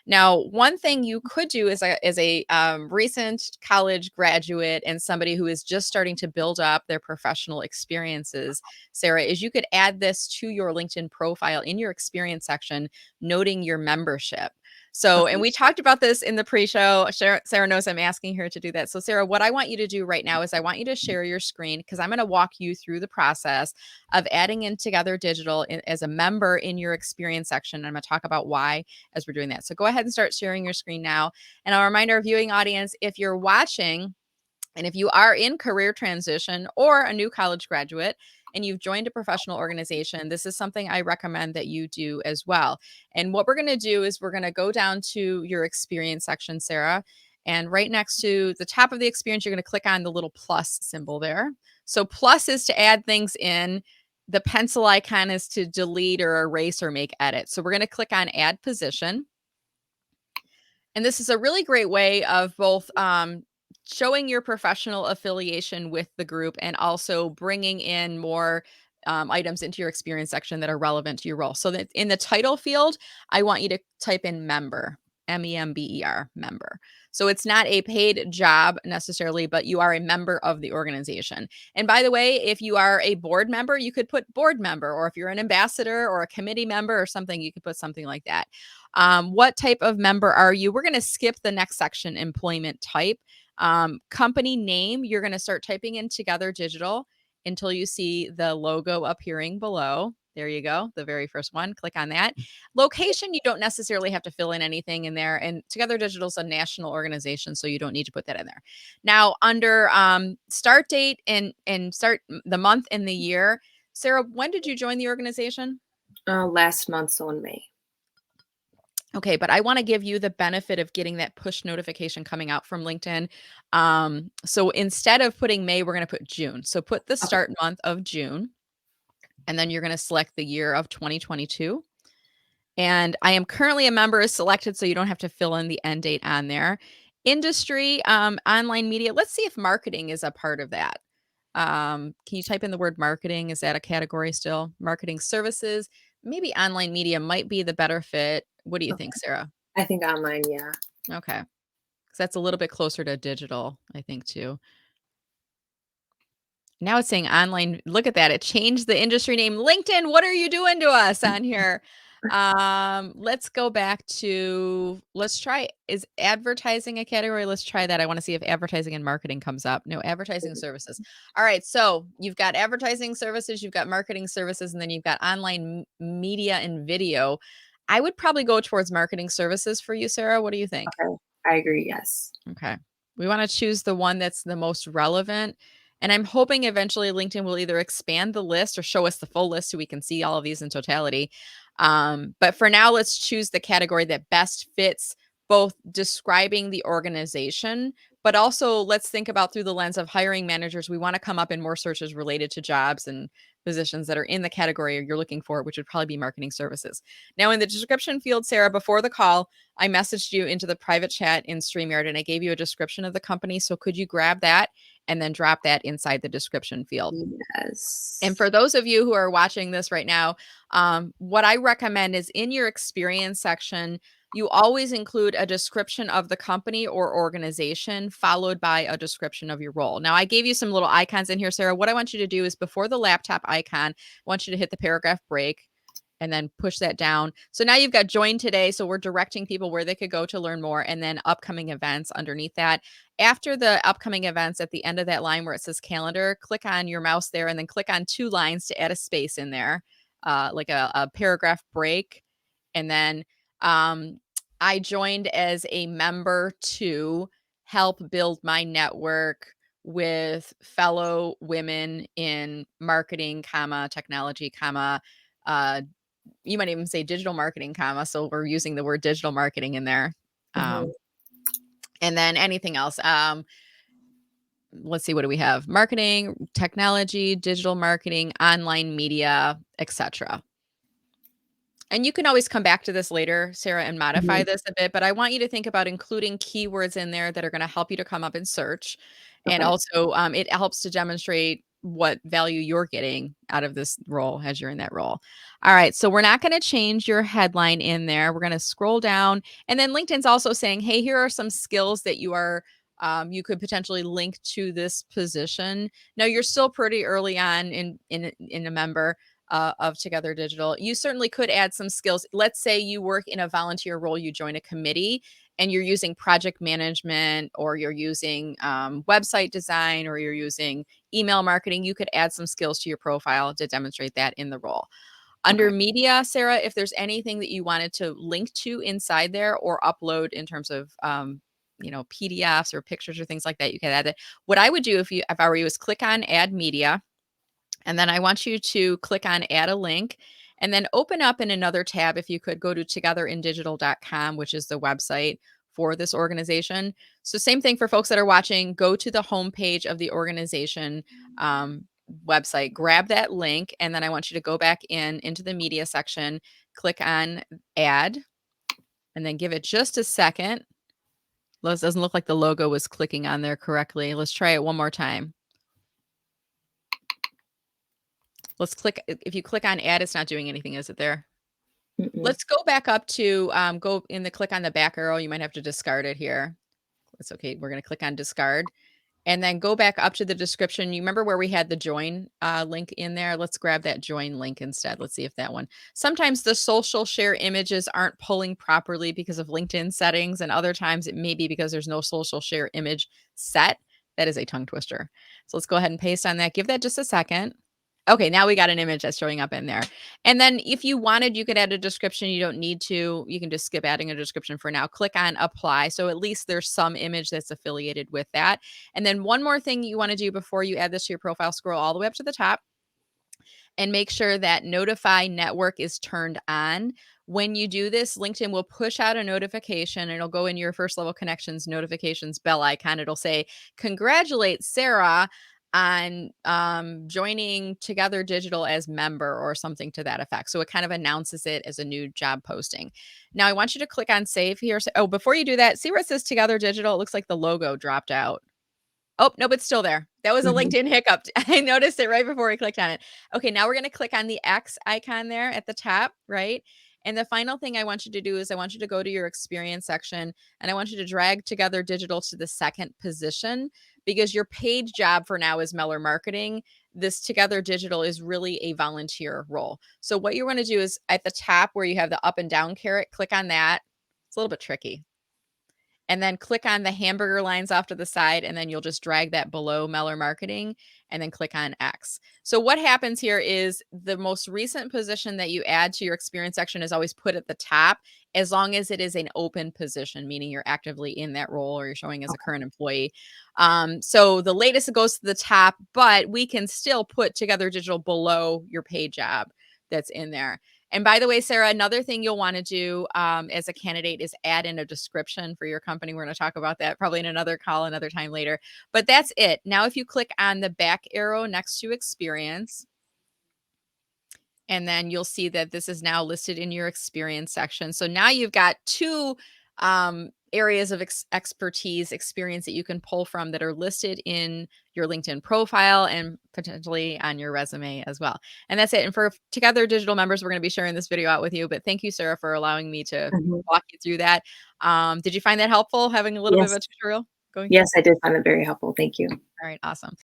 Now, one thing you could do as a recent college graduate and somebody who is just starting to build up their professional experiences, Sarah, is you could add this to your LinkedIn profile in your experience section, noting your membership. So, and Okay. we talked about this in the pre-show. Sarah knows I'm asking her to do that. So, Sarah, what I want you to do right now is I want you to share your screen because I'm going to walk you through the process of adding in Together Digital as a member in your experience section. I'm going to talk about why as we're doing that. So, go ahead and start sharing your screen now. And I'll remind our viewing audience, if you're watching, and if you are in career transition or a new college graduate and you've joined a professional organization, this is something I recommend that you do as well. And what we're going to do is we're going to go down to your experience section, Sarah. And right next to the top of the experience, you're going to click on the little plus symbol there. So plus is to add things in. The pencil icon is to delete or erase or make edits. So we're going to click on add position. And this is a really great way of both showing your professional affiliation with the group and also bringing in more items into your experience section that are relevant to your role. So that in the title field, I want you to type in member, member, member. So it's not a paid job necessarily, but you are a member of the organization. And by the way, if you are a board member, you could put board member, or if you're an ambassador or a committee member or something, you could put something like that. What type of member are you? We're going to skip the next section, employment type. Company name, you're going to start typing in Together Digital until you see the logo appearing below. There you go. The very first one. Click on that. Location, you don't necessarily have to fill in anything in there. And Together Digital is a national organization, so you don't need to put that in there. Now, under start date and start the month and the year, Sarah, when did you join the organization? Last month, so in May. Okay, but I want to give you the benefit of getting that push notification coming out from LinkedIn. So instead of putting May, we're going to put June. So put the Okay. start month of June, and then you're going to select the year of 2022. And I am currently a member is selected, so you don't have to fill in the end date on there. Industry, online media. Let's see if marketing is a part of that. Can you type in the word marketing? Is that a category still? Marketing services, maybe online media might be the better fit. What do you think, Okay. Sarah? I think online, yeah. Okay. 'Cause that's a little bit closer to digital, I think, too. Now it's saying online. Look at that. It changed the industry name. LinkedIn, what are you doing to us on here? Let's go back to let's try is advertising a category? Let's try that. I want to see if advertising and marketing comes up. No, advertising services. All right. So you've got advertising services, you've got marketing services, and then you've got online media and video. I would probably go towards marketing services for you, Sarah. What do you think? Okay. I agree, yes. Okay. We want to choose the one that's the most relevant. And I'm hoping eventually LinkedIn will either expand the list or show us the full list so we can see all of these in totality. But for now, let's choose the category that best fits both describing the organization, but also let's think about through the lens of hiring managers. We want to come up in more searches related to jobs and positions that are in the category you're looking for, which would probably be marketing services. Now, in the description field, Sarah, before the call, I messaged you into the private chat in StreamYard and I gave you a description of the company. So could you grab that and then drop that inside the description field? And Yes. for those of you who are watching this right now, what I recommend is in your experience section, you always include a description of the company or organization followed by a description of your role. Now, I gave you some little icons in here, Sarah. What I want you to do is before the laptop icon, I want you to hit the paragraph break and then push that down. So now you've got join today. So we're directing people where they could go to learn more and then upcoming events underneath that. After the upcoming events at the end of that line where it says calendar, click on your mouse there and then click on 2 lines to add a space in there, like a paragraph break. And then I joined as a member to help build my network with fellow women in marketing, comma, technology, comma, uh, you might even say digital marketing, comma. So we're using the word digital marketing in there. Mhm. And then anything else. Let's see, what do we have? Marketing, technology, digital marketing, online media, etc. And you can always come back to this later, Sarah, and modify Mhm. this a bit, but I want you to think about including keywords in there that are going to help you to come up in search. And Okay. also, it helps to demonstrate what value you're getting out of this role as you're in that role. All right, so we're not going to change your headline in there. We're going to scroll down, and then LinkedIn's also saying, "Hey, here are some skills that you could potentially link to this position." Now, you're still pretty early on in a member of Together Digital. You certainly could add some skills. Let's say you work in a volunteer role, you join a committee, and you're using project management, or you're using website design, or you're using email marketing. You could add some skills to your profile to demonstrate that in the role. Under Okay. media, Sarah, if there's anything that you wanted to link to inside there or upload in terms of PDFs or pictures or things like that, you can add it. What I would do if I were you is click on add media, and then I want you to click on add a link, and then open up in another tab. If you could go to togetherindigital.com, which is the website for this organization. So same thing for folks that are watching, go to the homepage of the organization website, grab that link, and then I want you to go back into the media section, click on add, and then give it just a second. It doesn't look like the logo was clicking on there correctly. Let's try it one more time. Let's click. If you click on add, it's not doing anything, is it there? Mm-mm. Let's go back up to go in the click on the back arrow. You might have to discard it here. That's okay. We're going to click on discard, and then go back up to the description. You remember where we had the join link in there? Let's grab that join link instead. Let's see if that one. Sometimes the social share images aren't pulling properly because of LinkedIn settings, and other times it may be because there's no social share image set. That is a tongue twister. So let's go ahead and paste on that. Give that just a second. Okay, now we got an image that's showing up in there. And then if you wanted, you could add a description. You don't need to. You can just skip adding a description for now. Click on apply. So at least there's some image that's affiliated with that. And then one more thing you want to do before you add this to your profile, scroll all the way up to the top and make sure that notify network is turned on. When you do this, LinkedIn will push out a notification. It'll go in your first level connections notifications bell icon. It'll say, congratulate Sarah on joining Together Digital as member, or something to that effect. So it kind of announces it as a new job posting. Now I want you to click on save here. Oh, before you do that, see where it says Together Digital? It looks like the logo dropped out. Oh, nope, it's still there. That was a Mhm. LinkedIn hiccup. I noticed it right before we clicked on it. Okay, now we're going to click on the X icon there at the top, right? And the final thing I want you to do is I want you to go to your experience section, and I want you to drag Together Digital to the second position, because your paid job for now is Meller Marketing. This Together Digital is really a volunteer role. So what you want to do is at the top where you have the up and down caret, click on that. It's a little bit tricky, and then click on the hamburger lines off to the side, and then you'll just drag that below Meller Marketing, and then click on X. So what happens here is the most recent position that you add to your experience section is always put at the top, as long as it is an open position, meaning you're actively in that role or you're showing as a current employee. So the latest it goes to the top, but we can still put Together Digital below your paid job that's in there. And by the way, Sarah, another thing you'll want to do as a candidate is add in a description for your company. We're going to talk about that probably in another call, another time later. But that's it. Now, if you click on the back arrow next to experience, and then you'll see that this is now listed in your experience section. So now you've got two areas of expertise, experience that you can pull from that are listed in your LinkedIn profile and potentially on your resume as well. And that's it. And for Together Digital members, we're going to be sharing this video out with you. But thank you, Sarah, for allowing me to Mhm. walk you through that. Did you find that helpful, having a little bit of Yes. a tutorial going through? Yes, I did find it very helpful. Thank you. All right, awesome.